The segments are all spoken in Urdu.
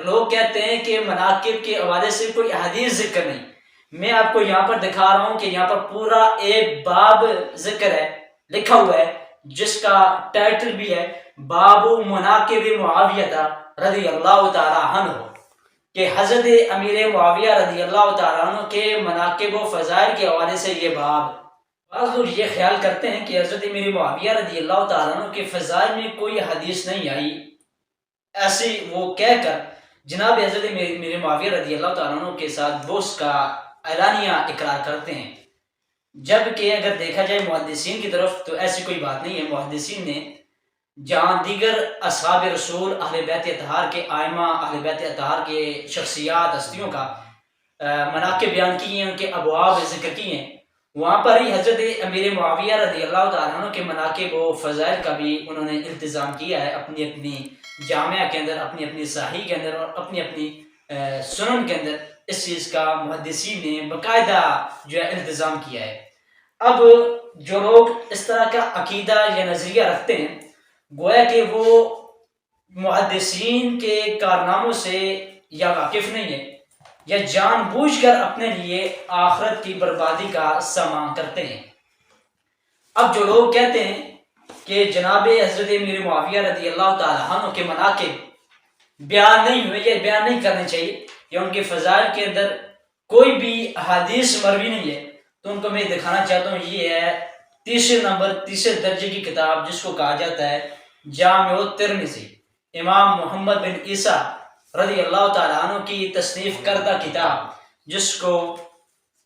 لوگ کہتے ہیں کہ مناقب کے حوالے سے کوئی احادیث ذکر نہیں، میں آپ کو یہاں پر دکھا رہا ہوں کہ یہاں پر پورا ایک باب ذکر ہے، لکھا ہوا ہے، جس کا ٹائٹل بھی ہے باب مناقب معاویہ رضی اللہ تعالی عنہ، کہ حضرت امیر معاویہ رضی اللہ تعالیٰ عنہ کے مناقب و فضائل کے حوالے سے یہ باب۔ بعض لوگ یہ خیال کرتے ہیں کہ حضرت امیر معاویہ رضی اللہ تعالیٰ عنہ کے فضائل میں کوئی حدیث نہیں آئی، ایسے وہ کہہ کر جناب حضرت امیر معاویہ رضی اللہ تعالیٰ عنہ کے ساتھ بغض کا اعلانیہ اقرار کرتے ہیں، جبکہ اگر دیکھا جائے محدثین کی طرف تو ایسی کوئی بات نہیں ہے۔ محدثین نے جہاں دیگر اصحاب رسول اہل بیت اطہار کے آئمہ، اہل بیت اطہار کے شخصیات ہستیوں کا مناقب بیان کی ہیں، ان کے ابواب ذکر کی ہیں، وہاں پر ہی حضرت امیر معاویہ رضی اللہ تعالیٰ عنہ کے مناقب و فضائل کا بھی انہوں نے التزام کیا ہے اپنی اپنی جامعہ کے اندر، اپنی اپنی صحیح کے اندر اور اپنی اپنی سنن کے اندر۔ اس چیز کا محدثین نے باقاعدہ جو ہے التزام کیا ہے۔ اب جو لوگ اس طرح کا عقیدہ یا نظریہ رکھتے ہیں، گویا کہ وہ محدثین کے کارناموں سے یا واقف نہیں ہے یا جان بوجھ کر اپنے لیے آخرت کی بربادی کا سامان کرتے ہیں۔ اب جو لوگ کہتے ہیں کہ جناب حضرت امیر معاویہ رضی اللہ تعالیٰ عنہ کے مناقب بیان نہیں ہوئے یا بیان نہیں کرنے چاہیے یا ان کے فضائل کے اندر کوئی بھی حدیث مروی نہیں ہے، تو ان کو میں دکھانا چاہتا ہوں، یہ ہے تیسرے درجے کی کتاب جس کو کہا جاتا ہے جامع الترمذی، امام محمد بن عیسیٰ رضی اللہ تعالیٰ عنہ کی تصنیف کردہ کتاب جس کو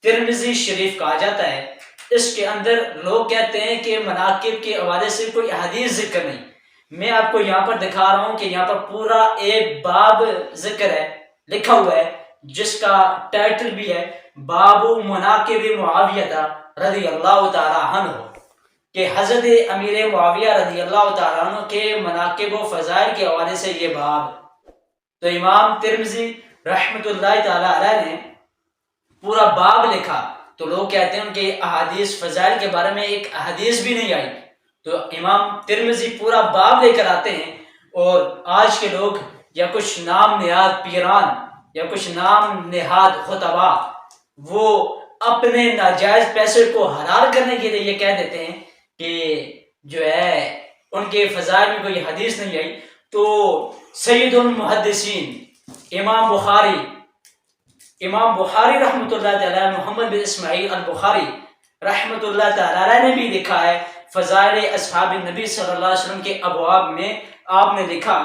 ترمذی شریف کہا جاتا ہے۔ اس کے اندر لوگ کہتے ہیں کہ مناقب کے حوالے سے کوئی احادیث ذکر نہیں، میں آپ کو یہاں پر دکھا رہا ہوں کہ یہاں پر پورا ایک باب ذکر ہے، لکھا ہوا ہے، جس کا ٹائٹل بھی ہے باب مناقب معاویہ رضی اللہ تعالی عنہ، کہ حضرت امیر معاویہ رضی اللہ تعالیٰ عنہ کے مناقب و فضائل کے حوالے سے یہ باب۔ تو امام ترمذی رحمۃ اللہ تعالی علیہ نے پورا باب لکھا، تو لوگ کہتے ہیں کہ احادیث فضائل کے بارے میں ایک احادیث بھی نہیں آئی، تو امام ترمذی پورا باب لے کر آتے ہیں، اور آج کے لوگ یا کچھ نام نہاد پیران یا کچھ نام نہاد خطبہ وہ اپنے ناجائز پیسے کو حلال کرنے کے لیے یہ کہہ دیتے ہیں کہ جو ہے ان کے فضائل میں کوئی حدیث نہیں آئی۔ تو سید المحدثین امام بخاری رحمۃ اللہ تعالی، محمد بن اسماعیل البخاری رحمۃ اللہ تعالی نے بھی لکھا ہے فضائل اصحاب نبی صلی اللہ علیہ وسلم کے ابواب میں، آپ نے لکھا،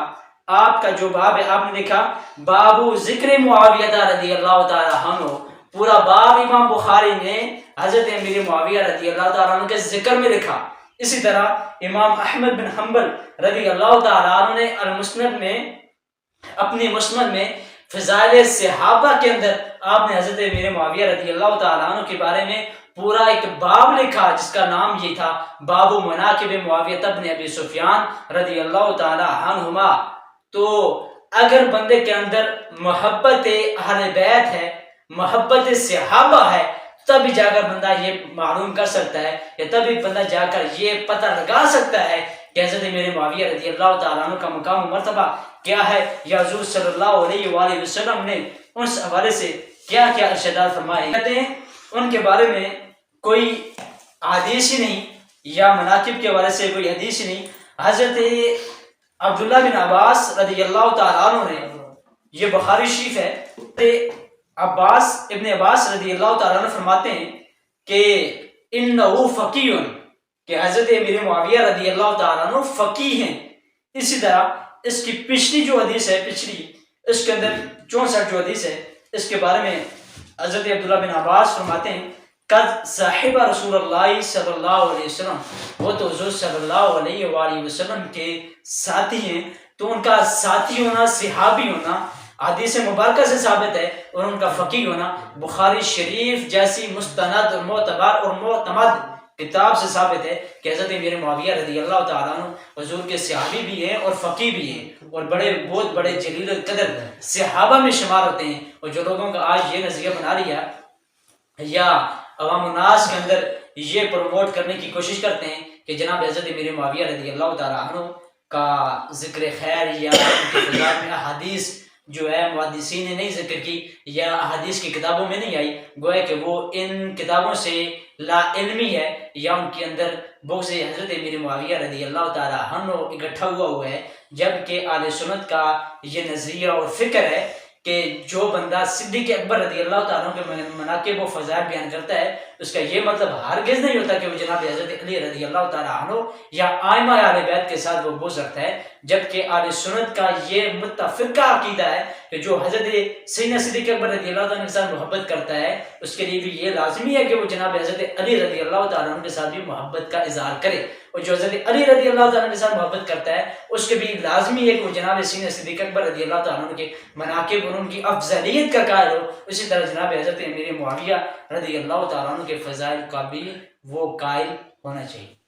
آپ کا جو باب ہے آپ نے لکھا باب ذکر معاویہ رضی اللہ تعالی عنہ، پورا باب امام بخاری نے حضرت امیر معاویہ رضی اللہ تعالیٰ عنہ کے ذکر میں لکھا۔ اسی طرح امام احمد بن حنبل رضی اللہ تعالیٰ عنہ نے المسند میں، اپنی مسند میں فضائل صحابہ کے اندر آپ نے حضرت امیر معاویہ رضی اللہ تعالیٰ عنہ کے بارے میں پورا ایک باب لکھا جس کا نام یہ تھا باب مناقب معاویہ بن ابی سفیان رضی اللہ تعالی عنہما۔ تو اگر بندے کے اندر محبت اہل بیت ہے، محبت صحابہ ہے، تبھی جا کر بندہ یہ معلوم کر سکتا ہے، یا تبھی بندہ جا کر یہ پتہ لگا سکتا ہے کہ حضرت امیر معاویہ رضی اللہ تعالیٰ عنہ کا مقام و مرتبہ کیا ہے، یا حضور صلی اللہ علیہ وآلہ وسلم نے اس حوالے سے کیا کیا ارشادات فرمائے۔ کہتے ہیں ان کے بارے میں کوئی حدیث ہی نہیں، یا مناقب کے حوالے سے کوئی حدیث ہی نہیں۔ حضرت عبداللہ بن عباس رضی اللہ تعالیٰ عنہ نے، یہ بخاری شریف ہے، ابن عباس رضی اللہ تعالیٰ عنہ فرماتے ہیں کہ انہو فقیہ، کہ حضرت امیر معاویہ رضی اللہ تعالیٰ عنہ فقیہ ہیں۔ اسی طرح اس کی پچھلی جو حدیث ہے، اس کے اندر 64 جو حدیث ہے، اس کے بارے میں حضرت عبداللہ بن عباس فرماتے ہیں قد صاحب رسول اللہ صلی اللہ علیہ وسلم، وہ تو حضور صلی اللہ علیہ وآلہ وسلم کے ساتھی ہیں، تو ان کا ساتھی ہونا، صحابی ہونا حدیث مبارکہ سے ثابت ہے، اور ان کا فقیہ ہونا بخاری شریف جیسی مستند اور معتبر اور معتمد کتاب سے ثابت ہے کہ حضرت امیر معاویہ رضی اللہ تعالیٰ عنہ حضور کے صحابی بھی ہیں اور فقیہ بھی ہیں، اور بہت بڑے جلیل القدر صحابہ میں شمار ہوتے ہیں۔ اور جو لوگوں کا آج یہ نظریہ بنا لیا یا عوام الناس کے اندر یہ پروموٹ کرنے کی کوشش کرتے ہیں کہ جناب حضرت امیر معاویہ رضی اللہ تعالیٰ عنہ کا ذکر خیر یا ان کے فضائل میں احادیث جو ہے محدثین نے نہیں ذکر کی یا احادیث کی کتابوں میں نہیں آئی، گویا کہ وہ ان کتابوں سے لا علمی ہے یا ان کے اندر بغض حضرت امیر معاویہ رضی اللہ تعالیٰ عنہ اکٹھا ہوا ہے، جبکہ اہل سنت کا یہ نظریہ اور فکر ہے کہ جو بندہ صدیق اکبر رضی اللہ تعالیٰ کے مناقب و فضائل بیان کرتا ہے، اس کا یہ مطلب ہرگز نہیں ہوتا کہ وہ جناب حضرت علی رضی اللہ تعالیٰ عنہ یا آئمہ اہل بیت کے ساتھ وہ بغض رکھتا ہے، جبکہ اہل سنت کا یہ متفقہ عقیدہ ہے کہ جو حضرت سیدنا صدیق اکبر رضی اللہ تعالیٰ کے ساتھ محبت کرتا ہے، اس کے لیے بھی یہ لازمی ہے کہ وہ جناب حضرت علی رضی اللہ تعالیٰ عنہ کے ساتھ بھی محبت کا اظہار کرے، اور جو حضرت علی رضی اللہ تعالیٰ کے ساتھ محبت کرتا ہے اس کے بھی لازمی ہے کہ وہ جناب سیدنا صدیق اکبر رضی اللہ تعالیٰ عنہ کے مناقب اور ان کی افضلیت کا قائل ہو، اسی طرح جناب حضرت امیر معاویہ رضی اللہ تعالیٰ عنہ کے فضائل کا بھی وہ قائل ہونا چاہیے۔